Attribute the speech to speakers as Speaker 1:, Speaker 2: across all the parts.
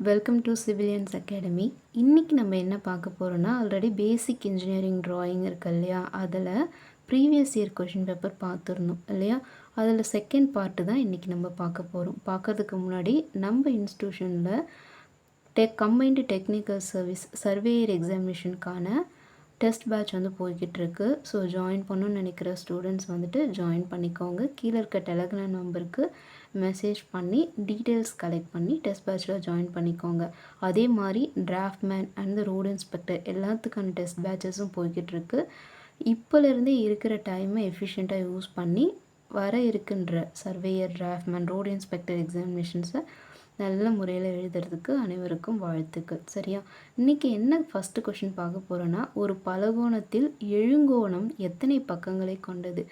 Speaker 1: Welcome to civilians academy. இன்றைக்கி நம்ம என்ன பார்க்க போகிறோன்னா, ஆல்ரெடி பேசிக் இன்ஜினியரிங் ட்ராயிங் இருக்கு இல்லையா, அதில் ப்ரீவியஸ் இயர் கொஷின் பேப்பர் பார்த்துருந்தோம் இல்லையா, அதில் செகண்ட் பார்ட்டு தான் இன்றைக்கி நம்ம பார்க்க போகிறோம். பார்க்கறதுக்கு முன்னாடி நம்ம இன்ஸ்டியூஷனில் கம்பைன்டு டெக்னிக்கல் சர்வீஸ் சர்வேயர் எக்ஸாமினேஷனுக்கான டெஸ்ட் பேட்ச் வந்து போய்கிட்டுருக்கு. ஸோ ஜாயின் பண்ணணும்னு நினைக்கிற ஸ்டூடெண்ட்ஸ் வந்துட்டு ஜாயின் பண்ணிக்கோங்க. கீழே இருக்க டெலகிராம் நம்பருக்கு மெசேஜ் பண்ணி டீட்டெயில்ஸ் கலெக்ட் பண்ணி டெஸ்ட் பேட்சில் ஜாயின் பண்ணிக்கோங்க. அதே மாதிரி டிராஃப்ட்மேன் அண்ட் ரோடு இன்ஸ்பெக்டர் எல்லாத்துக்கான டெஸ்ட் பேட்சஸும் போய்கிட்டுருக்கு. இப்போலேருந்தே இருக்கிற டைமை எஃபிஷியண்ட்டாக யூஸ் பண்ணி வர இருக்கின்ற சர்வேயர், டிராஃப்ட்மேன், ரோடு இன்ஸ்பெக்டர் எக்ஸாமினேஷன்ஸை நல்ல முறையில் எழுதுறதுக்கு அனைவருக்கும் வாழ்த்துக்கள். சரியா, இன்றைக்கி என்ன ஃபஸ்ட்டு கொஷின் பார்க்க போகிறோன்னா, ஒரு பலகோணத்தில் எழுங்கோணம் எத்தனை பக்கங்களை கொண்டது?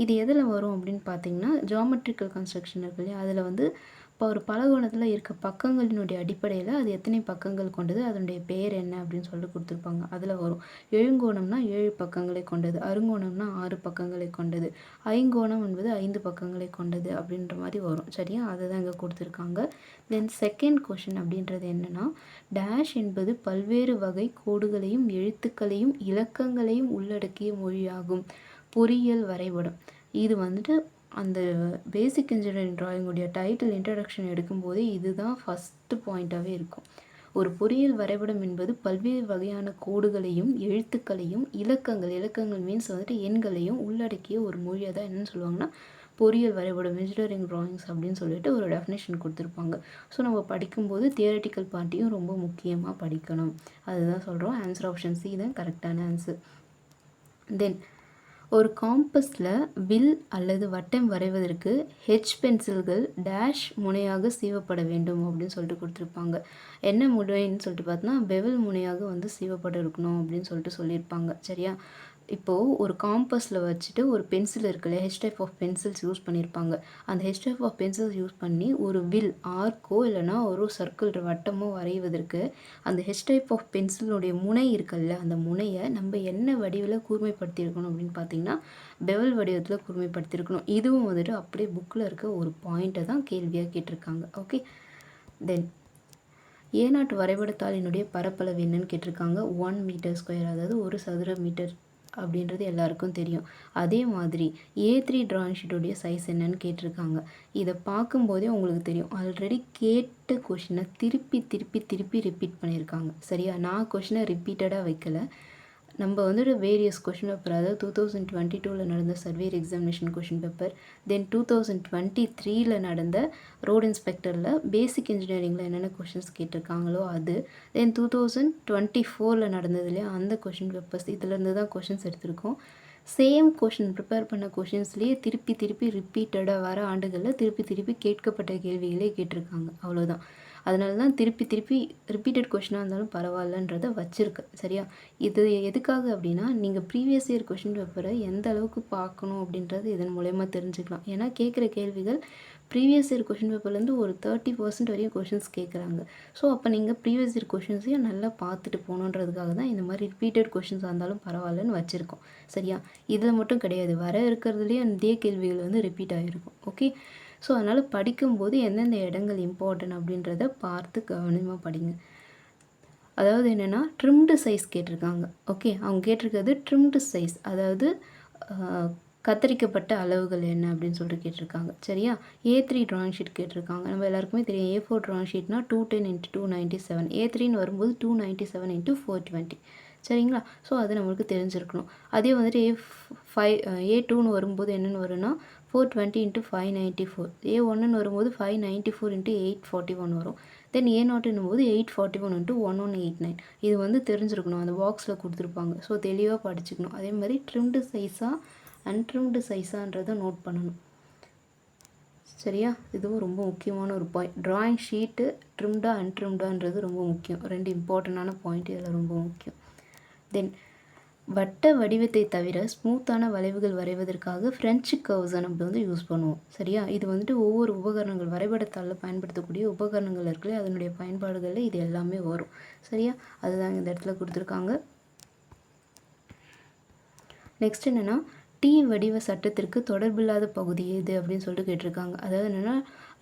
Speaker 1: இது எதில் வரும் அப்படின்னு பார்த்தீங்கன்னா, ஜியாமெட்ரிக்கல் கன்ஸ்ட்ரக்ஷன் இருக்கு இல்லையா, அதில் வந்து இப்போ ஒரு பலகோணத்தில் இருக்க பக்கங்களினுடைய அடிப்படையில் அது எத்தனை பக்கங்கள் கொண்டது, அதனுடைய பெயர் என்ன அப்படின்னு சொல்லிட்டு கொடுத்துருப்பாங்க. அதில் வரும். எழுங்கோணம்னா 7 பக்கங்களை கொண்டது, அருங்கோணம்னா 6 பக்கங்களை கொண்டது, ஐங்கோணம் என்பது 5 பக்கங்களை கொண்டது அப்படின்ற மாதிரி வரும். சரியா, அதை தான் இங்கே கொடுத்துருக்காங்க. தென் செகண்ட் கொஷின் அப்படின்றது என்னென்னா, டேஷ் என்பது பல்வேறு வகை கோடுகளையும் எழுத்துக்களையும் இலக்கங்களையும் உள்ளடக்கிய மொழியாகும். பொறியியல் வரைபடம். இது வந்துட்டு அந்த பேசிக் இன்ஜினியரிங் ட்ராயிங்குடைய டைட்டில் இன்ட்ரடக்ஷன் எடுக்கும்போதே இதுதான் ஃபஸ்ட்டு பாயிண்ட்டாகவே இருக்கும். ஒரு பொறியியல் வரைபடம் என்பது பல்வேறு வகையான கோடுகளையும் எழுத்துக்களையும் இலக்கங்கள் மீன்ஸ் வந்துட்டு எண்களையும் உள்ளடக்கிய ஒரு மொழியை தான் என்னென்னு சொல்லுவாங்கன்னா பொறியியல் வரைபடம், இன்ஜினியரிங் ட்ராயிங்ஸ் அப்படின்னு சொல்லிட்டு ஒரு டெஃபினேஷன் கொடுத்துருப்பாங்க. ஸோ நம்ம படிக்கும்போது தியரட்டிக்கல் பார்ட்டியும் ரொம்ப முக்கியமாக படிக்கணும். அதுதான் சொல்கிறோம். ஆன்சர் ஆப்ஷன் சி தான் கரெக்டான ஆன்சர். தென் ஒரு காம்பஸில் வில் அல்லது வட்டம் வரைவதற்கு ஹெச் பென்சில்கள் டேஷ் முனையாக சீவப்பட வேண்டும் அப்படின்னு சொல்லிட்டு கொடுத்துருப்பாங்க. என்ன முனைன்னு சொல்லிட்டு பார்த்தோன்னா பெவல் முனையாக வந்து சீவப்பட இருக்கணும் அப்படின்னு சொல்லிட்டு சொல்லியிருப்பாங்க. சரியா, இப்போது ஒரு காம்பஸில் வச்சுட்டு ஒரு பென்சில் இருக்குல்ல, H type of pencils use பண்ணியிருப்பாங்க. அந்த H type of pencils use பண்ணி ஒரு வில் ஆர்க்கோ இல்லைனா ஒரு சர்க்கிள் வட்டமோ வரைவதற்கு அந்த ஹெச் டைப் ஆஃப் பென்சிலுடைய முனை இருக்குல்ல, அந்த முனையை நம்ம என்ன வடிவில் கூர்மைப்படுத்தியிருக்கணும் அப்படின்னு பார்த்தீங்கன்னா பெவல் வடிவத்தில் கூர்மைப்படுத்தியிருக்கணும். இதுவும் வந்துட்டு அப்படியே புக்கில் இருக்க ஒரு பாயிண்ட்டை தான் கேள்வியாக கேட்டிருக்காங்க. ஓகே, தென் ஏநாட்டு வரைபடத்தாளினுடைய பரப்பளவு என்னன்னு கேட்டிருக்காங்க. 1 மீட்டர் ஸ்கொயர், அதாவது ஒரு சதுர மீட்டர் அப்படின்றது எல்லாருக்கும் தெரியும். அதே மாதிரி A3 ட்ராயிங் ஷீட்டுடைய சைஸ் என்னன்னு கேட்டிருக்காங்க. இதை பார்க்கும்போதே உங்களுக்கு தெரியும், ஆல்ரெடி கேட்ட கொஷினை திருப்பி ரிப்பீட் பண்ணியிருக்காங்க. சரியா, நான் கொஷினை ரிப்பீட்டடாக வைக்கல. நம்ம வந்துட்டு வேரியஸ் கொஷின் பேப்பர், அதாவது 2022 நடந்த சர்வேயர் எக்ஸாமினேஷன் கொஷின் பேப்பர், தென் 2023 நடந்த ரோடு இன்ஸ்பெக்டரில் பேசிக் இன்ஜினியரிங்கில் என்னென்ன கொஷின்ஸ் கேட்டிருக்காங்களோ அது, தென் 2024 நடந்தது இல்லையா அந்த கொஷின் பேப்பர்ஸ், இதிலேருந்து தான் கொஷின்ஸ் எடுத்திருக்கோம். சேம் கொஷின் ப்ரிப்பேர் பண்ண கொஷின்ஸ்லேயே திருப்பி ரிப்பீட்டடாக வர ஆண்டுகளில் திருப்பி கேட்கப்பட்ட கேள்விகளே கேட்டிருக்காங்க. அவ்வளோதான். அதனால தான் திருப்பி ரிப்பீட்டட் கொஷினாக இருந்தாலும் பரவாயில்லன்றதை வச்சுருக்கேன். சரியா, இது எதுக்காக அப்படின்னா, நீங்கள் ப்ரீவியஸ் இயர் கொஷின் பேப்பரை எந்த அளவுக்கு பார்க்கணும் அப்படின்றது இதன் மூலயமா தெரிஞ்சுக்கலாம். ஏன்னா கேட்குற கேள்விகள் ப்ரீவியஸ் இயர் கொஷின் பேப்பர்லேருந்து ஒரு 30% வரையும் கொஷின்ஸ் கேட்குறாங்க. ஸோ அப்போ நீங்கள் ப்ரீவியஸ் இயர் கொஷின்ஸையும் நல்லா பார்த்துட்டு போகணுன்றதுக்காக தான் இந்த மாதிரி ரிப்பீட்டட் கொஷின்ஸாக இருந்தாலும் பரவாயில்லன்னு வச்சுருக்கோம். சரியா, இதில் மட்டும் கிடையாது, வர இருக்கிறதுலேயே அதே கேள்விகள் வந்து ரிப்பீட் ஆகிருக்கும். ஓகே, ஸோ அதனால் படிக்கும்போது எந்தெந்த இடங்கள் இம்பார்ட்டன்ட் அப்படின்றத பார்த்து கவனமாக படிங்க. அதாவது என்னென்னா ட்ரிம்டு சைஸ் கேட்டிருக்காங்க. ஓகே, அவங்க கேட்டிருக்கிறது ட்ரிம்டு சைஸ், அதாவது கத்தரிக்கப்பட்ட அளவுகள் என்ன அப்படின்னு சொல்லிட்டு கேட்டிருக்காங்க. சரியா, A3 ட்ராயிங் ஷீட் கேட்டிருக்காங்க. நம்ம எல்லாருக்குமே தெரியும் A4 ட்ராயிங் ஷீட்னா 210 × 297, A3ன்னு வரும்போது 297 × 420. சரிங்களா, ஸோ அது நம்மளுக்கு தெரிஞ்சிருக்கணும். அதே வந்துட்டு A2ன்னு வரும்போது என்னென்னு வரும்னா 420 × 594, A1ன்னு வரும்போது 594 × 841 வரும். தென் A0ன்னும் போது 841 × 1189. இது வந்து தெரிஞ்சிருக்கணும், அந்த பாக்ஸில் கொடுத்துருப்பாங்க. ஸோ தெளிவாக படிச்சுக்கணும். அதே மாதிரி ட்ரிம்டு சைஸாக அன்ட்ரிம்டு சைஸான்றதை நோட் பண்ணணும். சரியா, இதுவும் ரொம்ப முக்கியமான ஒரு பாயிண்ட். ட்ராயிங் ஷீட்டு ட்ரிம்டா அன்ட்ரிம்டான்றது ரொம்ப முக்கியம். 2 இம்பார்ட்டண்டான பாயிண்ட் இதில் ரொம்ப முக்கியம். தென் வட்ட வடிவத்தை தவிர ஸ்மூத்தான வளைவுகள் வரைவதற்காக ஃப்ரெஞ்சு கர்வ்ஸை நம்ம வந்து யூஸ் பண்ணுவோம். சரியா, இது வந்துட்டு ஒவ்வொரு உபகரணங்கள் வரைபடத்தாளில் பயன்படுத்தக்கூடிய உபகரணங்கள் இருக்குல்ல, அதனுடைய பயன்பாடுகளில் இது எல்லாமே வரும். சரியா, அதுதான் இந்த இடத்துல கொடுத்துருக்காங்க. நெக்ஸ்ட் என்னென்னா, டி வடிவ சட்டத்திற்கு தொடர்பில்லாத பகுதி எது அப்படின்னு சொல்லிட்டு கேட்டிருக்காங்க. அதாவது என்னென்னா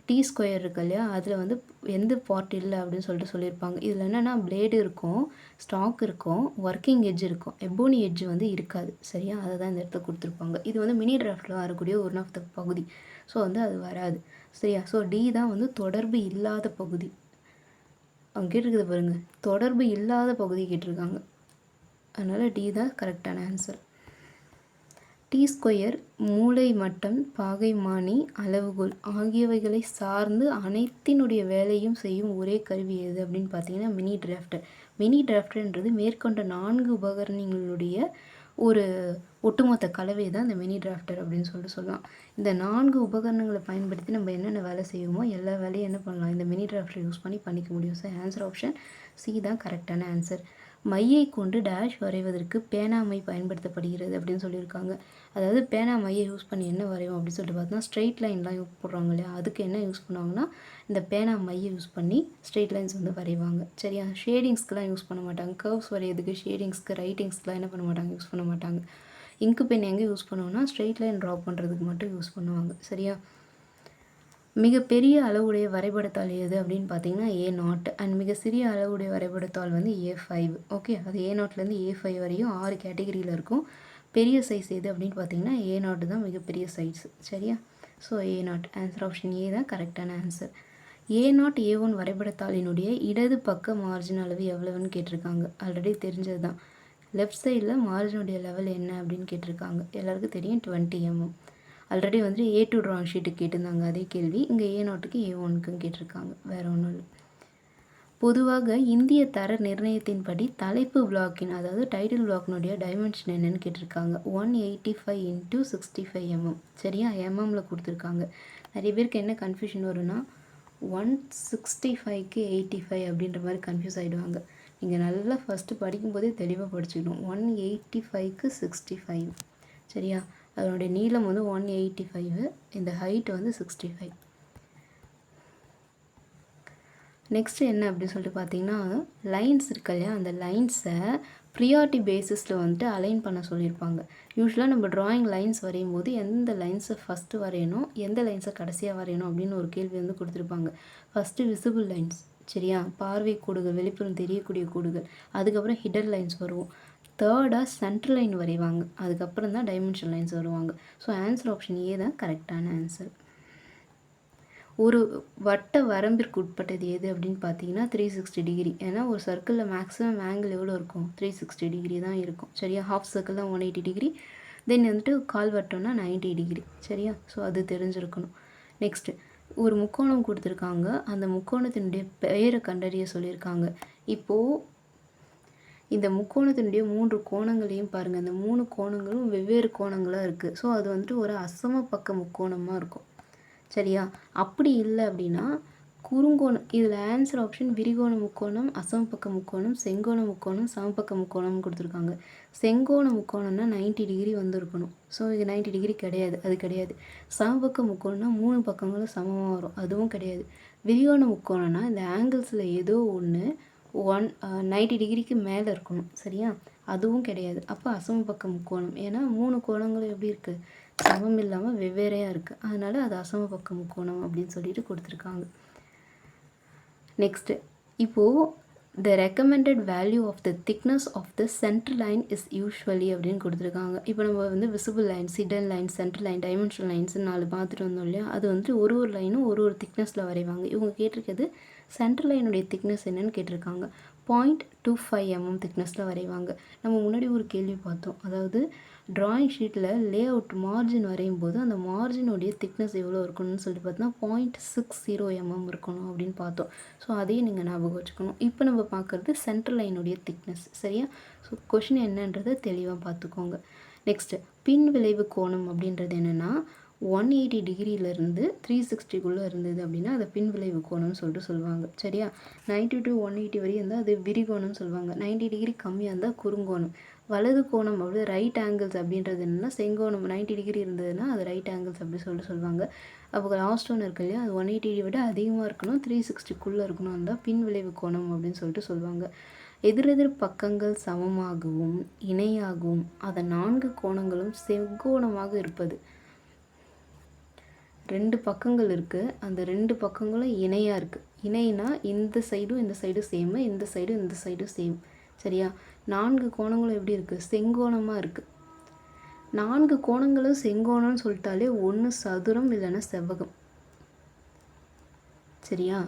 Speaker 1: டி ஸ்கொயர் இருக்கு இல்லையா, அதில் வந்து எந்த பார்ட் இல்லை அப்படின்னு சொல்லிட்டு சொல்லியிருப்பாங்க. இதில் என்னென்னா பிளேடு இருக்கும், ஸ்டாக் இருக்கும், ஒர்க்கிங் எட்ஜ் இருக்கும், எபோனி எட்ஜ் வந்து இருக்காது. சரியா, அதை தான் இந்த இடத்துல கொடுத்துருப்பாங்க. இது வந்து மினி டிராஃப்டில் வரக்கூடிய ஒன் ஆஃப் த பகுதி. ஸோ வந்து அது வராது. சரியா, ஸோ டி தான் வந்து தொடர்பு இல்லாத பகுதி. அவங்க கேட்டிருக்குது பாருங்கள், தொடர்பு இல்லாத பகுதி கேட்டிருக்காங்க. அதனால் டி தான் கரெக்டான ஆன்சர். டி ஸ்கொயர், மூலை மட்டம், பாகைமானி, அளவுகோல் ஆகியவைகளை சார்ந்து அனைத்தினுடைய வேலையும் செய்யும் ஒரே கருவி எது அப்படின்னு பார்த்தீங்கன்னா மினி டிராஃப்டர். மினி டிராஃப்டர்ன்றது மேற்கொண்ட 4 உபகரணங்களுடைய ஒரு ஒட்டுமொத்த கலவை தான் இந்த மினி டிராஃப்டர் அப்படின்னு சொல்லலாம். இந்த 4 உபகரணங்களை பயன்படுத்தி நம்ம என்னென்ன வேலை செய்வோமோ எல்லா வேலையும் என்ன பண்ணலாம், இந்த மினி டிராஃப்டர் யூஸ் பண்ணி பண்ணிக்க முடியும். ஸோ ஆன்சர் ஆப்ஷன் சி தான் கரெக்டான ஆன்சர். மையை கொண்டு டேஷ் வரைவதற்கு பேனா மை பயன்படுத்தப்படுகிறது அப்படின்னு சொல்லியிருக்காங்க. அதாவது பேனா மையை யூஸ் பண்ணி என்ன வரைவோம் அப்படின்னு சொல்லிட்டு பார்த்தோன்னா ஸ்ட்ரெயிட் லைன்லாம் யூஸ் போடுறாங்க இல்லையா, அதுக்கு என்ன யூஸ் பண்ணுவாங்கன்னா இந்த பேனா மையை யூஸ் பண்ணி ஸ்ட்ரெயிட் லைன்ஸ் வந்து வரைவாங்க. சரியா, ஷேடிங்ஸ்க்கெலாம் யூஸ் பண்ண மாட்டாங்க. கர்வ்ஸ் வரைகிறதுக்கு, ஷேடிங்ஸ்க்கு, ரைட்டிங்ஸ்க்கெலாம் என்ன பண்ண மாட்டாங்க, யூஸ் பண்ண மாட்டாங்க. இங்கு பென் எங்கே யூஸ் பண்ணுவோன்னா ஸ்ட்ரெயிட் லைன் ட்ரா பண்ணுறதுக்கு மட்டும் யூஸ் பண்ணுவாங்க. சரியா, மிகப்பெரிய அளவுடைய வரைபடத்தாள் எது அப்படின்னு பார்த்தீங்கன்னா A0 அண்ட் மிக சிறிய அளவுடைய வரைபடத்தாள் வந்து A5. ஓகே, அது A0லேருந்து A5 வரையும் 6 கேட்டகிரியில் இருக்கும். பெரிய சைஸ் எது அப்படின்னு பார்த்தீங்கன்னா A0 தான் மிகப்பெரிய சைஸ். சரியா, so A0 answer option A தான் கரெக்டான ஆன்சர். A0 A1 வரைபடத்தாளினுடைய இடது பக்க மார்ஜின் அளவு எவ்வளவுன்னு கேட்டிருக்காங்க. ஆல்ரெடி தெரிஞ்சது தான். லெஃப்ட் சைடில் மார்ஜினுடைய லெவல் என்ன அப்படின்னு கேட்டிருக்காங்க. எல்லாருக்கும் தெரியும் 20 mm. ஆல்ரெடி வந்து A2 ட்ராயிங் ஷீட்டுக்கு கேட்டிருந்தாங்க அதே கேள்வி. இங்கே A0க்கு A1க்கும் கேட்டிருக்காங்க, வேறு ஒன்றும் இல்லை. பொதுவாக இந்திய தர நிர்ணயத்தின்படி தலைப்பு பிளாக்கின் அதாவது டைட்டில் பிளாக்கினுடைய டைமென்ஷன் என்னன்னு கேட்டிருக்காங்க. 185 × 65 mm. சரியா, எம்எம்மில் கொடுத்துருக்காங்க. நிறைய பேருக்கு என்ன கன்ஃபியூஷன் வரும்னா 165க்கு 85 அப்படின்ற மாதிரி கன்ஃபியூஸ் ஆகிடுவாங்க. நீங்கள் நல்லா ஃபஸ்ட்டு படிக்கும்போதே தெளிவாக படிச்சுக்கணும். 185க்கு 65. சரியா, அதனுடைய நீளம் வந்து 185, இந்த ஹைட் வந்து 65. நெக்ஸ்ட் என்ன அப்படின்னு சொல்லிட்டு பார்த்தீங்கன்னா லைன்ஸ் இருக்கு இல்லையா, அந்த லைன்ஸை ப்ரியாரிட்டி பேசிஸில் வந்துட்டு அலைன் பண்ண சொல்லியிருப்பாங்க. யூஸ்வலாக நம்ம ட்ராயிங் லைன்ஸ் வரையும் போது எந்த லைன்ஸை ஃபஸ்ட்டு வரையணும், எந்த லைன்ஸை கடைசியாக வரையணும் அப்படின்னு ஒரு கேள்வி வந்து கொடுத்துருப்பாங்க. First visible lines. சரியா, பார்வை கோடுகள், வெளிப்புறம் தெரியக்கூடிய கோடுகள். அதுக்கப்புறம் ஹிடன் லைன்ஸ் வரும். தேர்டாக சென்ட்ரல் லைன் வரைவாங்க. அதுக்கப்புறம் தான் டைமென்ஷன் லைன்ஸ் வருவாங்க. ஸோ ஆன்சர் ஆப்ஷன் ஏ தான் கரெக்டான ஆன்சர். ஒரு வட்ட வரம்பிற்கு உட்பட்டது எது அப்படின்னு பார்த்தீங்கன்னா 360 டிகிரி. ஏன்னா ஒரு சர்க்கிளில் மேக்ஸிமம் ஆங்கிள் எவ்வளோ இருக்கும், 360 டிகிரி தான் இருக்கும். சரியா, ஹாஃப் சர்க்கிள் தான் 180 டிகிரி. தென் வந்துட்டு கால் வட்டம்னா 90 டிகிரி. சரியா, ஸோ அது தெரிஞ்சிருக்கணும். நெக்ஸ்ட்டு ஒரு முக்கோணம் கொடுத்துருக்காங்க, அந்த முக்கோணத்தினுடைய பெயரை கண்டறிய சொல்லியிருக்காங்க. இப்போது இந்த முக்கோணத்தினுடைய 3 கோணங்களையும் பாருங்கள். இந்த 3 கோணங்களும் வெவ்வேறு கோணங்களாக இருக்குது. ஸோ அது வந்துட்டு ஒரு அசம பக்க முக்கோணமாக இருக்கும். சரியா, அப்படி இல்லை அப்படின்னா குறுங்கோணம். இதில் ஆன்சர் ஆப்ஷன் விரிகோண முக்கோணம், அசமபக்க முக்கோணம், செங்கோண முக்கோணம், சமபக்க முக்கோணம்னு கொடுத்துருக்காங்க. செங்கோண முக்கோணம்னா 90 டிகிரி வந்துருக்கணும். ஸோ இது 90 டிகிரி கிடையாது, அது கிடையாது. சமபக்க முக்கோணம்னா 3 பக்கங்களும் சமமாக வரும், அதுவும் கிடையாது. விரிகோண முக்கோணம்னா இந்த ஆங்கிள்ஸில் ஏதோ ஒன்று 90 டிகிரிக்கு மேலே இருக்கணும். சரியா, அதுவும் கிடையாது. அப்போ அசமபக்க முக்கோணம். ஏன்னா 3 கோணங்களும் எப்படி இருக்குது, சமம் இல்லாமல் வெவ்வேறையாக இருக்குது. அதனால் அது அசமபக்க முக்கோணம் அப்படின்னு சொல்லிட்டு கொடுத்துருக்காங்க. நெக்ஸ்ட்டு இப்போது the recommended value of the thickness of the center line is usually அப்படின்னு கொடுத்துருக்காங்க. இப்போ நம்ம வந்து visible lines, hidden lines, centre line, dimensional lines 4 பார்த்துட்டு வந்தோம் இல்லையா, அது வந்துட்டு ஒரு லைனும் ஒரு திக்னஸில் வரைவாங்க. இவங்க கேட்டிருக்கிறது சென்டர் லைனுடைய திக்னஸ் என்னன்னு கேட்டிருக்காங்க. 0.25 mm திக்னஸில் வரைவாங்க. நம்ம முன்னாடி ஒரு கேள்வி பார்த்தோம், அதாவது ட்ராயிங் ஷீட்டில் லே அவுட் மார்ஜின் வரையும் போது அந்த மார்ஜினுடைய திக்னஸ் எவ்வளோ இருக்கணும்னு சொல்லிட்டு பார்த்தோன்னா 0.60 mm இருக்கணும் அப்படின்னு பார்த்தோம். ஸோ அதையும் நீங்கள் ஞாபகம் வச்சுக்கணும். இப்போ நம்ம பார்க்குறது சென்ட்ரல் லைனுடைய திக்னஸ். சரியா, ஸோ கொஷின் என்னன்றதை தெளிவாக பார்த்துக்கோங்க. நெக்ஸ்ட்டு பின் விளைவு கோணம் அப்படின்றது என்னென்னா 180 டிகிரியிலேருந்து 360க்குள்ளே இருந்தது அப்படின்னா அதை பின் விளைவு கோணம்னு சொல்லிட்டு சொல்லுவாங்க. சரியா, 90 to 180 வரையும் இருந்தால் அது விரிகோணம்னு சொல்லுவாங்க. 90 டிகிரி கம்மியாக இருந்தால் குறுங்கோணம். வலது கோணம் அப்படி ரைட் ஆங்கிள்ஸ் அப்படின்றது என்னென்னா செங்கோணம் 90 டிகிரி இருந்ததுன்னா அது ரைட் ஆங்கிள்ஸ் அப்படி சொல்லிட்டு சொல்லுவாங்க. அப்போ லாஸ்ட் ஒன்று இருக்கு இல்லையா, அது 180 விட அதிகமாக இருக்கணும், 360க்குள்ளே இருக்கணும், இருந்தால் பின் விளைவு கோணம் அப்படின்னு சொல்லிட்டு சொல்லுவாங்க. எதிரெதிர் பக்கங்கள் சமமாகவும் இணையாகவும் அதன் 4 கோணங்களும் செங்கோணமாக இருப்பது. 2 பக்கங்கள் இருக்குது. அந்த 2 பக்கங்களும் இணையாக இருக்குது. இணைனா இந்த சைடும் இந்த சைடும் சேமு, இந்த சைடும் இந்த சைடும் சேம். சரியா? 4 கோணங்களும் எப்படி இருக்குது? செங்கோணமாக இருக்குது. 4 கோணங்களும் செங்கோணம்னு சொல்லிட்டாலே ஒன்று சதுரம் இல்லைன்னா செவ்வகம். சரியா?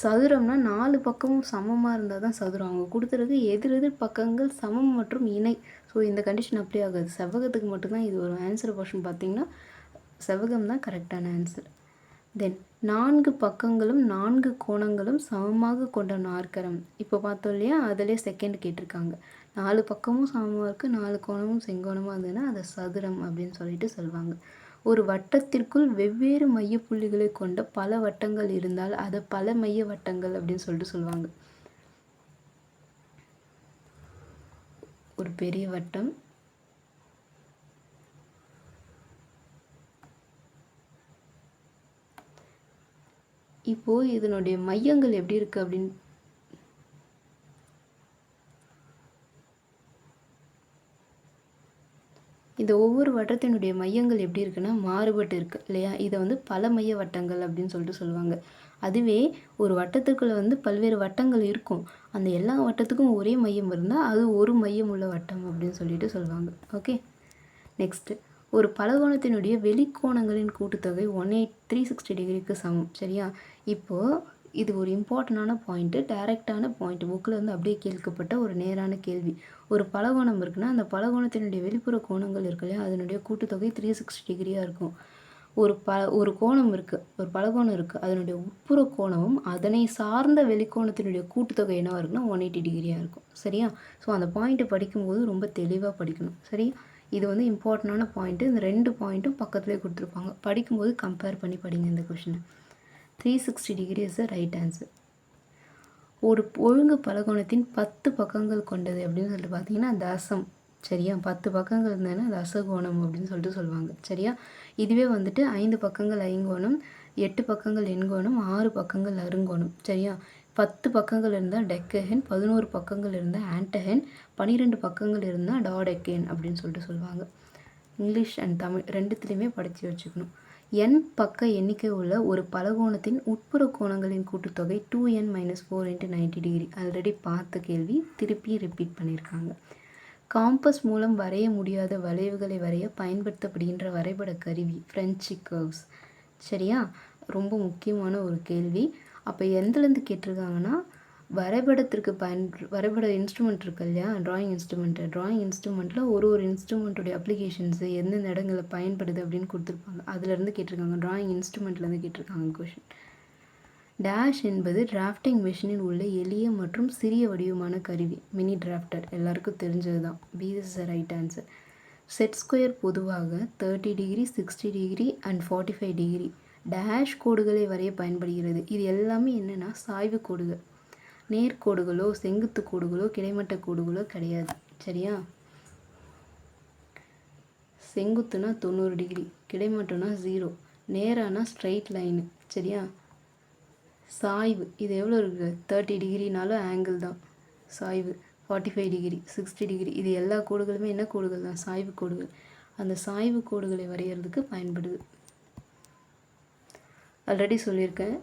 Speaker 1: சதுரம்னா 4 பக்கமும் சமமாக இருந்தால் தான் சதுரம். அவங்க கொடுத்துருக்கு எதிர் பக்கங்கள் சமம் மற்றும் இணை. ஸோ இந்த கண்டிஷன் அப்படியே ஆகாது. செவ்வகத்துக்கு மட்டும்தான் இது ஒரு ஆன்சர் கொஷின். பார்த்திங்கன்னா செவ்வகம் தான் கரெக்டான ஆன்சர். தென் 4 பக்கங்களும் 4 கோணங்களும் சமமாக கொண்ட நாற்கரம். இப்போ பார்த்தோம் இல்லையா, அதிலே செகண்ட் கேட்டிருக்காங்க. 4 பக்கமும் சமமாக இருக்குது, 4 கோணமும் செங்கோணமாக இருந்ததுன்னா அதை சதுரம் அப்படின்னு சொல்லிட்டு சொல்லுவாங்க. ஒரு வட்டத்திற்குள் வெவ்வேறு மையப்புள்ளிகளை கொண்ட பல வட்டங்கள் இருந்தால் அதை பல மைய வட்டங்கள் அப்படின்னு சொல்லிட்டு சொல்லுவாங்க. ஒரு பெரிய வட்டம், இப்போ இதனுடைய மையங்கள் எப்படி இருக்கு அப்படின்னு இந்த ஒவ்வொரு வட்டத்தினுடைய மையங்கள் எப்படி இருக்குன்னா மாறுபட்டு இருக்கு இல்லையா? இதை வந்து பல மைய வட்டங்கள் அப்படின்னு சொல்லிட்டு சொல்லுவாங்க. அதுவே ஒரு வட்டத்துக்குள்ள வந்து பல்வேறு வட்டங்கள் இருக்கும். அந்த எல்லா வட்டத்துக்கும் ஒரே மையம் இருந்தால் அது ஒரு மையம் உள்ள வட்டம் அப்படின்னு சொல்லிட்டு சொல்லுவாங்க. ஓகே, நெக்ஸ்ட்டு ஒரு பலகோணத்தினுடைய வெளிக்கோணங்களின் கூட்டுத்தொகை 360 டிகிரிக்கு சமம். சரியா? இப்போது இது ஒரு இம்பார்ட்டண்டான பாயிண்ட்டு, டைரெக்டான பாயிண்ட். புக்கில் வந்து அப்படியே கேட்கப்பட்ட ஒரு நேரான கேள்வி. ஒரு பலகோணம் இருக்குன்னா அந்த பலகோணத்தினுடைய வெளிப்புற கோணங்கள் இருக்கு இல்லையா, அதனுடைய கூட்டுத்தொகை 360 டிகிரியாக இருக்கும். ஒரு கோணம் இருக்குது, ஒரு பலகோணம் இருக்குது, அதனுடைய உட்புற கோணமும் அதனை சார்ந்த வெளிக்கோணத்தினுடைய கூட்டுத்தொகை என்னவாக இருக்குன்னா 180 டிகிரியாக இருக்கும். சரியா? ஸோ அந்த பாயிண்ட்டை படிக்கும்போது ரொம்ப தெளிவாக படிக்கணும். சரி, இது வந்து இம்பார்ட்டண்டான பாயிண்ட்டு. இந்த 2 பாயிண்ட்டும் பக்கத்துலேயே கொடுத்துருப்பாங்க. படிக்கும்போது கம்பேர் பண்ணி படிங்க இந்த கொஷினை. 360 degree is the right answer. ஒரு ஒழுங்கு பலகோணத்தின் 10 பக்கங்கள் கொண்டது அப்படின்னு சொல்லிட்டு பார்த்தீங்கன்னா தசம். சரியா? 10 பக்கங்கள் இருந்ததுன்னா தசகோணம் அப்படின்னு சொல்லிட்டு சொல்லுவாங்க. சரியா? இதுவே வந்துட்டு 5 பக்கங்கள் ஐங்கோணம், 8 பக்கங்கள் எண்கோணம், 6 பக்கங்கள் அருங்கோணம். சரியா? 10 பக்கங்கள் இருந்தால் டெக்கஹென், 11 பக்கங்கள் இருந்தால் ஆன்டஹென், 12 பக்கங்கள் இருந்தால் டாடெக்கேன் அப்படின்னு சொல்லிட்டு சொல்லுவாங்க. இங்கிலீஷ் அண்ட் தமிழ் ரெண்டுத்துலேயுமே படித்து வச்சுக்கணும். n பக்க எண்ணிக்கை உள்ள ஒரு பலகோணத்தின் உட்புற கோணங்களின் கூட்டுத்தொகை 2n - 4 × 90 டிகிரி. ஆல்ரெடி பார்த்த கேள்வி, திருப்பி ரிப்பீட் பண்ணியிருக்காங்க. காம்பஸ் மூலம் வரைய முடியாத வளைவுகளை வரைய பயன்படுத்தப்படுகின்ற வரைபட கருவி ஃப்ரெஞ்சு கர்வ்ஸ். சரியா? ரொம்ப முக்கியமான ஒரு கேள்வி. அப்போ எந்தலேருந்து கேட்டிருக்காங்கன்னா வரைபடத்திற்கு வரைபட இன்ஸ்ட்ருமெண்ட் இருக்கு இல்லையா, ட்ராயிங் இன்ஸ்ட்ருமெண்ட்டில் ஒரு இன்ஸ்ட்ருமெண்ட்டுடைய அப்ளிகேஷன்ஸு எந்தெந்த இடங்களில் பயன்படுது அப்படின்னு கொடுத்துருப்பாங்க. அதுலேருந்து கேட்டிருக்காங்க, ட்ராயிங் இன்ஸ்ட்ருமெண்ட்லேருந்து கேட்டிருக்காங்க கொஷின். டேஷ் என்பது டிராஃப்டிங் மிஷினில் உள்ள எளிய மற்றும் சிறிய வடிவமான கருவி, மினி டிராஃப்டர். எல்லாருக்கும் தெரிஞ்சது தான். B is the right answer. Set square பொதுவாக 30 degree, 60 degree and 45 degree dash கோடுகளை வரைய பயன்படுகிறது. இது எல்லாமே என்னென்னா சாய்வு கோடுகள். நேர்கோடுகளோ செங்குத்து கோடுகளோ கிடைமட்ட கோடுகளோ கிடையாது. சரியா? செங்குத்துனா 90 டிகிரி, கிடைமட்டம்னா 0, நேரானா ஸ்ட்ரைட் லைனு. சரியா? சாய்வு இது எவ்வளோ இருக்குது? 30 டிகிரினாலும் ஆங்கிள் தான். சாய்வு 45 டிகிரி, 60 டிகிரி, இது எல்லா கோடுகளுமே என்ன கோடுகள் தான்? சாய்வு கோடுகள். அந்த சாய்வு கோடுகளை வரைகிறதுக்கு பயன்படுது. ஆல்ரெடி சொல்லியிருக்கேன்,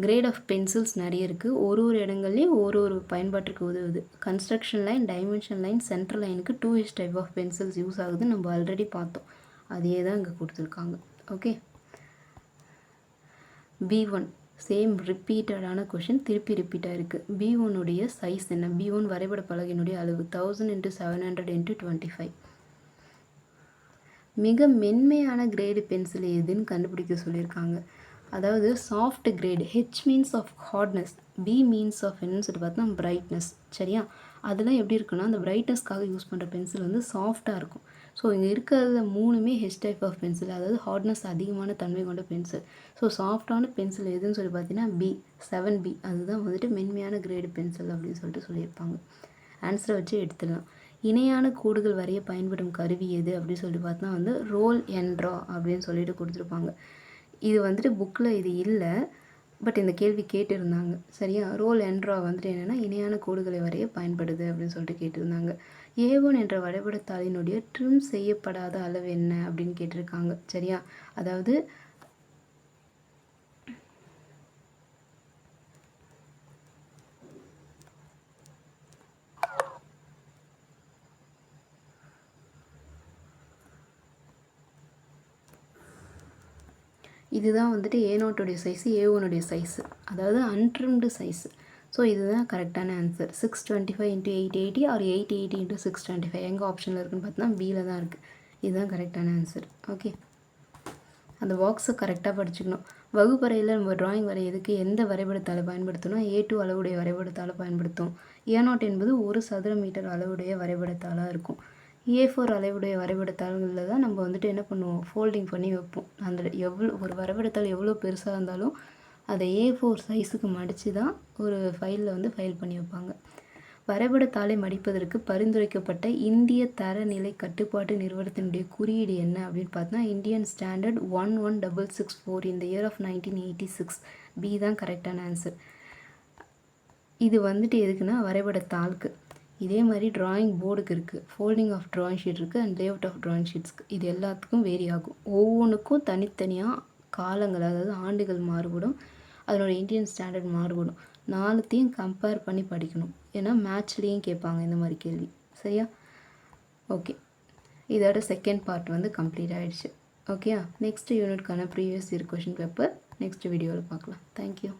Speaker 1: கிரேட் ஆஃப் பென்சில்ஸ் நிறைய இருக்குது. ஒரு இடங்கள்லையும் ஒரு பயன்பாட்டுக்கு உதவுது. Construction line, dimension line, central லைனுக்கு 2H type of pencils use ஆகுது. நம்ம ஆல்ரெடி பார்த்தோம். அதையே தான் இங்கே கொடுத்துருக்காங்க. ஓகே, B1 சேம் ரிப்பீட்டடான கொஷின், திருப்பி ரிப்பீட்டாக இருக்குது. B1உடைய சைஸ் என்ன? B1 வரைபட பலகையினுடைய அளவு 1000 × 700 × 25. மிக மென்மையான கிரேடு பென்சில் எதுன்னு கண்டுபிடிக்க சொல்லியிருக்காங்க. அதாவது soft grade, H means of hardness, B means of என்னன்னு சொல்லிட்டு பார்த்தா பிரைட்னஸ். சரியா? அதெல்லாம் எப்படி இருக்குன்னா அந்த பிரைட்னஸ்க்காக யூஸ் பண்ணுற பென்சில் வந்து சாஃப்டாக இருக்கும். ஸோ இங்கே இருக்கிறது 3மே ஹெச் டைப் ஆஃப் பென்சில், அதாவது ஹார்ட்னஸ் அதிகமான தன்மை கொண்ட பென்சில். ஸோ சாஃப்டான பென்சில் எதுன்னு சொல்லி பார்த்தீங்கன்னா பி, 7B. அதுதான் வந்துட்டு மென்மையான கிரேடு பென்சில் அப்படின்னு சொல்லிட்டு சொல்லியிருப்பாங்க. ஆன்சரை வச்சு எடுத்துடலாம். இணையான கோடுகள் வரைய பயன்படும் கருவி எது அப்படின்னு சொல்லிட்டு பார்த்தா வந்து ரோல் அண்ட் ட்ரா அப்படின்னு சொல்லிட்டு கொடுத்துருப்பாங்க. இது வந்துட்டு புக்கில் இது இல்லை, பட் இந்த கேள்வி கேட்டிருந்தாங்க. சரியா? ரோல் அண்ட் ட்ரா வந்துட்டு என்னென்னா இணையான கோடுகளை வரைய பயன்படுது அப்படின்னு சொல்லிட்டு கேட்டிருந்தாங்க. A1 என்ற வரைபடத்தாளினுடைய ட்ரிம் செய்யப்படாத அளவு என்ன அப்படின்னு கேட்டிருக்காங்க. சரியா? அதாவது இதுதான் வந்துட்டு A0 உடைய சைஸு, A1 உடைய சைஸு, அதாவது அன்ட்ரிம்டு சைஸு. ஸோ இதுதான் கரெக்டான ஆன்சர். 625 × 880 ஆர் 880 × 625 எங்கே ஆப்ஷனில் இருக்குன்னு பார்த்தீங்கன்னா பியில் தான் இருக்குது. இதுதான் கரெக்டான ஆன்சர். ஓகே, அந்த பாக்ஸை கரெக்டாக படிச்சுக்கணும். வகுப்பறையில் நம்ம டிராயிங் வரையதுக்கு எந்த வரைபடத்தால் பயன்படுத்தணும்? A2 அளவுடைய வரைபடத்தால் பயன்படுத்தும். A0 என்பது 1 சதுர மீட்டர் அளவுடைய வரைபடத்தாலாக இருக்கும். A4 அளவுடைய வரைபடத்தாள்களில் தான் நம்ம வந்துட்டு என்ன பண்ணுவோம், ஃபோல்டிங் பண்ணி வைப்போம். அந்த எவ்வளோ ஒரு வரைபடத்தாள் எவ்வளோ பெருசாக இருந்தாலும் அதை A4 சைஸுக்கு மடித்து தான் ஒரு ஃபைலில் வந்து ஃபைல் பண்ணி வைப்பாங்க. வரைபடத்தாளை மடிப்பதற்கு பரிந்துரைக்கப்பட்ட இந்திய தரநிலை கட்டுப்பாட்டு நிறுவனத்தினுடைய குறியீடு என்ன அப்படின்னு பார்த்தா இந்தியன் ஸ்டாண்டர்ட் 11664 இந்த இயர் ஆஃப் 1986. பி தான் கரெக்டான ஆன்சர். இது வந்துட்டு எதுக்குன்னா வரைபடத்தாளுக்கு. இதே மாதிரி டிராயிங் போர்டுக்கு இருக்குது, ஃபோல்டிங் ஆஃப் டிராயிங் ஷீட் இருக்குது அண்ட் லேஅவுட் ஆஃப் டிராயிங் ஷீட்ஸ்க்கு. இது எல்லாத்துக்கும் வேரி ஆகும். ஒவ்வொன்றுக்கும் தனித்தனியாக காலங்கள், அதாவது ஆண்டுகள் மாறுபடும். அதனோட இந்தியன் ஸ்டாண்டர்ட் மாறுபடும். நாலுத்தையும் கம்பேர் பண்ணி படிக்கணும். ஏன்னா மேட்ச்லேயும் கேட்பாங்க இந்த மாதிரி கேள்வி. சரியா? ஓகே, இதோட செகண்ட் பார்ட் வந்து கம்ப்ளீட் ஆகிடுச்சு. ஓகேயா? நெக்ஸ்ட் யூனிட்கான previous year question paper next வீடியோவில் பார்க்கலாம். தேங்க்யூ.